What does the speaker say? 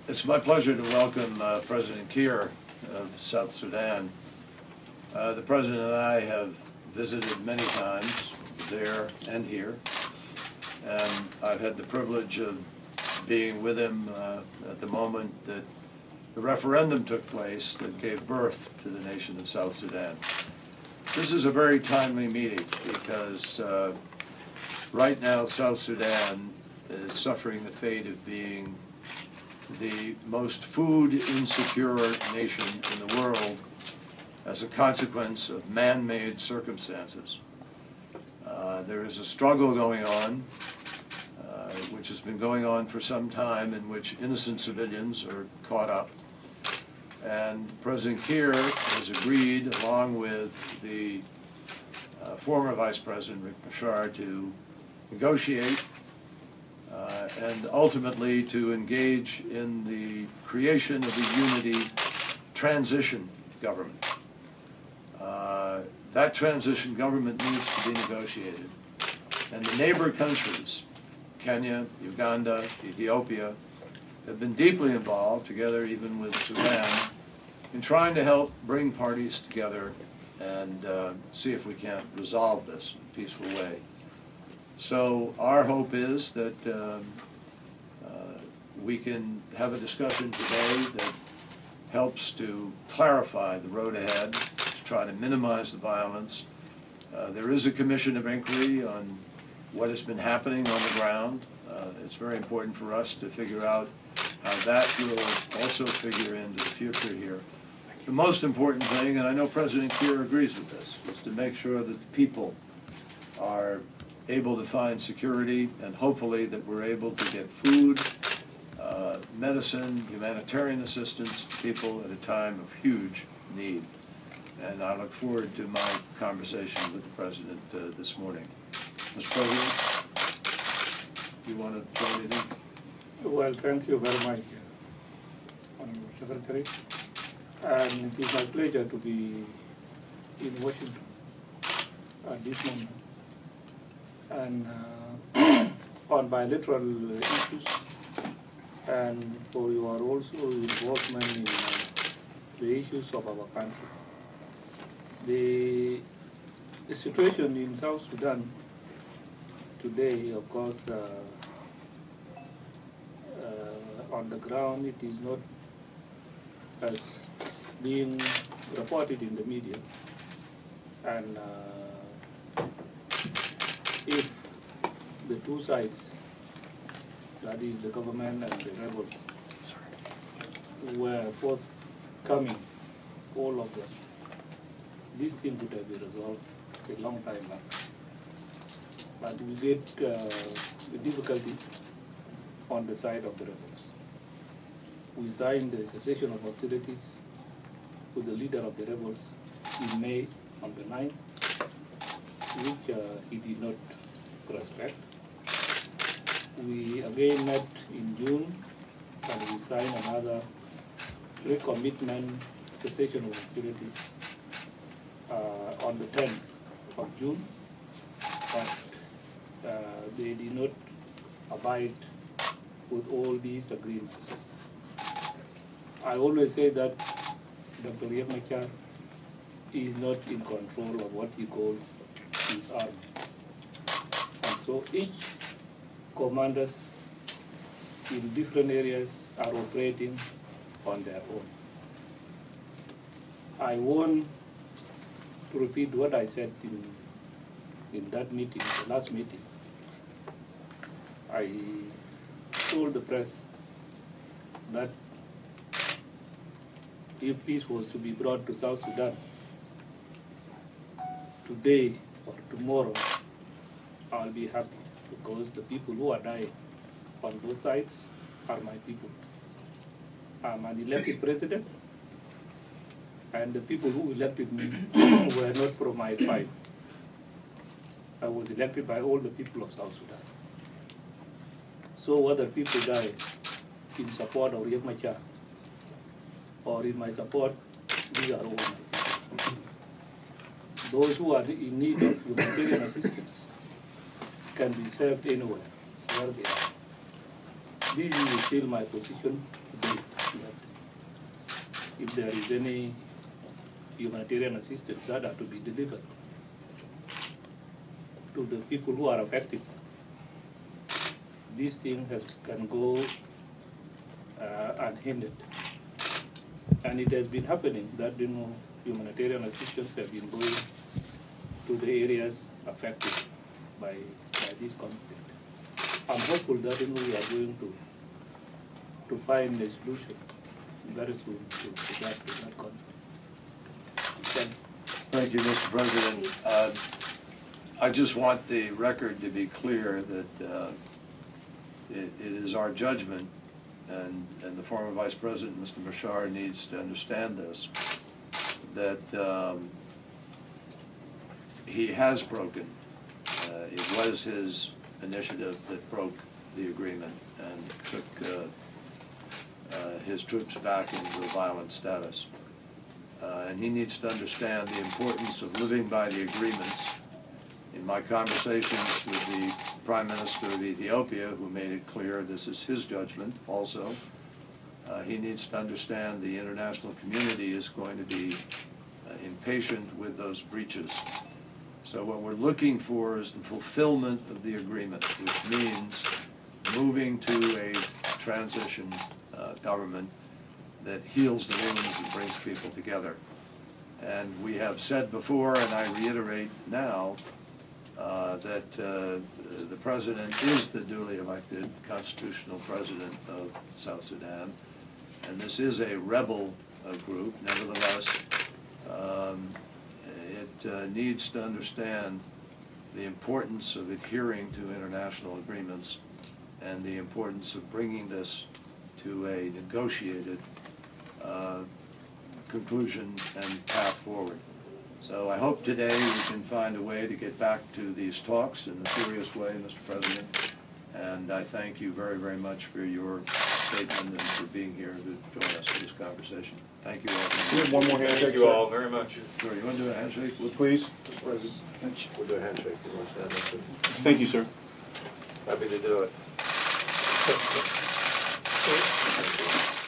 It's my pleasure to welcome President Kiir of South Sudan. The President and I have visited many times there and here, and I've had the privilege of being with him at the moment that the referendum took place that gave birth to the nation of South Sudan. This is a very timely meeting because right now South Sudan is suffering the fate of being the most food insecure nation in the world as a consequence of man-made circumstances. There is a struggle going on, which has been going on for some time, in which innocent civilians are caught up. And President Kiir has agreed, along with the former Vice President Riek Machar, to negotiate and ultimately to engage in the creation of a unity transition government. That transition government needs to be negotiated. And the neighbor countries, Kenya, Uganda, Ethiopia, have been deeply involved, together even with Sudan, in trying to help bring parties together and see if we can't resolve this in a peaceful way. So our hope is that we can have a discussion today that helps to clarify the road ahead, to try to minimize the violence. There is a commission of inquiry on what has been happening on the ground. It's very important for us to figure out how that will also figure into the future here. The most important thing, and I know President Kiir agrees with this, is to make sure that the people are able to find security, and hopefully that we're able to get food, medicine, humanitarian assistance to people at a time of huge need. And I look forward to my conversation with the President this morning. Mr. President, do you want to say anything? Well, thank you very much, Honorable Secretary. And it is my pleasure to be in Washington at this moment. And on bilateral issues, and for your also involvement in the issues of our country. The situation in South Sudan today, of course, on the ground, it is not as being reported in the media. And if the two sides, that is the government and the rebels, were forthcoming, all of them, this thing could have been resolved a long time back. But we get the difficulty on the side of the rebels. We signed the cessation of hostilities with the leader of the rebels in May on the 9th, which he did not respect. We again met in June, and we signed another recommitment cessation of hostilities on the 10th of June, but they did not abide with all these agreements. I always say that Dr. Riek Machar is not in control of what he calls his army. And so each commanders in different areas are operating on their own. I want to repeat what I said in that meeting, the last meeting. I told the press that if peace was to be brought to South Sudan today or tomorrow, I'll be happy, because the people who are dying on both sides are my people. I'm an elected president, and the people who elected me were not from my tribe. I was elected by all the people of South Sudan. So whether people die in support of Riek Machar or in my support, these are all my people. Those who are in need of humanitarian assistance can be served anywhere where they are. This is still my position today, that if there is any humanitarian assistance that are to be delivered to the people who are affected, this thing can go unhindered. And it has been happening that humanitarian assistance have been going to the areas affected by this conflict. I'm hopeful that we are going to find a solution very soon to that conflict. Thank you, Mr. President. I just want the record to be clear that it is our judgment, and the former Vice President, Mr. Bashar, needs to understand this, that he has broken. It was his initiative that broke the agreement and took his troops back into a violent status. And he needs to understand the importance of living by the agreements. In my conversations with the Prime Minister of Ethiopia, who made it clear this is his judgment also, he needs to understand the international community is going to be impatient with those breaches. So what we're looking for is the fulfillment of the agreement, which means moving to a transition government that heals the wounds and brings people together. And we have said before, and I reiterate now, that the President is the duly elected constitutional President of South Sudan, and this is a rebel group. Nevertheless, it needs to understand the importance of adhering to international agreements and the importance of bringing this to a negotiated conclusion and path forward. So I hope today we can find a way to get back to these talks in a serious way, Mr. President. And I thank you very, very much for your statement and for being here to join us for this conversation. Thank you all. We have one more handshake. Thank you all very much. Sure, you want to do a handshake? Please. Mr. President, we'll do a handshake. You want to stand up, please? Thank you, sir. Happy to do it. Thank you.